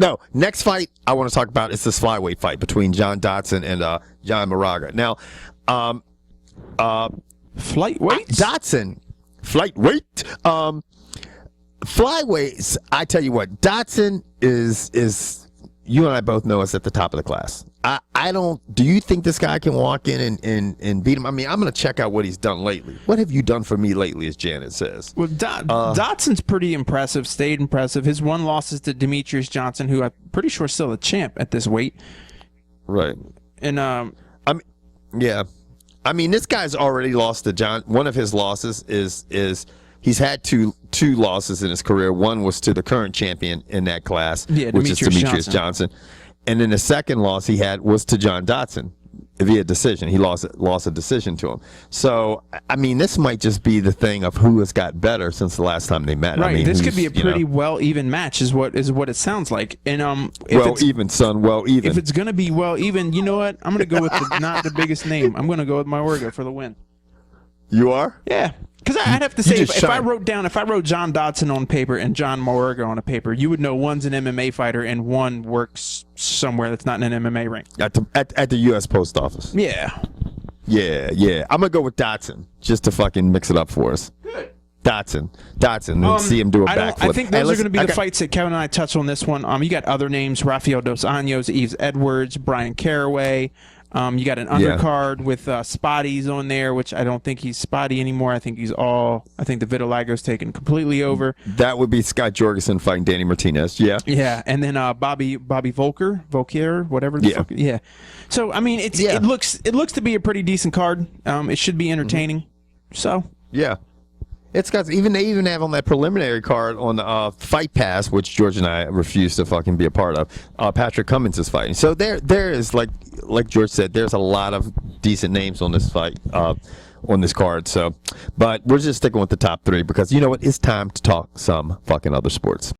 No, next fight I want to talk about is this flyweight fight between John Dodson and John Moraga. Now, Flyweight? Dodson, flyweight. Flyweights, I tell you what, Dodson is you and I both know is at the top of the class. I don't. Do you think this guy can walk in and beat him? I mean, I'm going to check out what he's done lately. What have you done for me lately, as Janet says? Well, Dodson's pretty impressive, stayed impressive. His one loss is to Demetrious Johnson, who I'm pretty sure is still a champ at this weight. Right. And yeah. I mean, this guy's already lost to John. One of his losses is he's had two losses in his career. One was to the current champion in that class, which is Demetrious Johnson. And then the second loss he had was to John Dodson via decision. He lost a decision to him. So, I mean, this might just be the thing of who has got better since the last time they met. Right. I mean, this could be a pretty well even match, is what it sounds like. And well even, son. Well even. If it's gonna be well even, you know what? I'm gonna go with not the biggest name. I'm gonna go with Moraga for the win. You are? Yeah. Because I'd have to say, if I wrote John Dodson on paper and John Moraga on a paper, you would know one's an MMA fighter and one works somewhere that's not in an MMA ring. At the U.S. Post Office. Yeah. Yeah. I'm going to go with Dodson just to fucking mix it up for us. Good. Dodson. And see him do a backflip. I think those are going to be the fights that Kevin and I touched on this one. You got other names, Rafael Dos Anjos, Yves Edwards, Brian Caraway. You got an undercard with Spotty's on there, which I don't think he's Spotty anymore. I think the vitiligo's taken completely over. That would be Scott Jorgensen fighting Danny Martinez. Yeah. Yeah, and then Bobby Volker, whatever the fuck. Yeah. So I mean, it looks to be a pretty decent card. It should be entertaining. So yeah. It's got they even have on that preliminary card on Fight Pass, which George and I refuse to fucking be a part of. Patrick Cummins is fighting, so there is like George said, there's a lot of decent names on this fight on this card. So, but we're just sticking with the top three because you know what? It's time to talk some fucking other sports.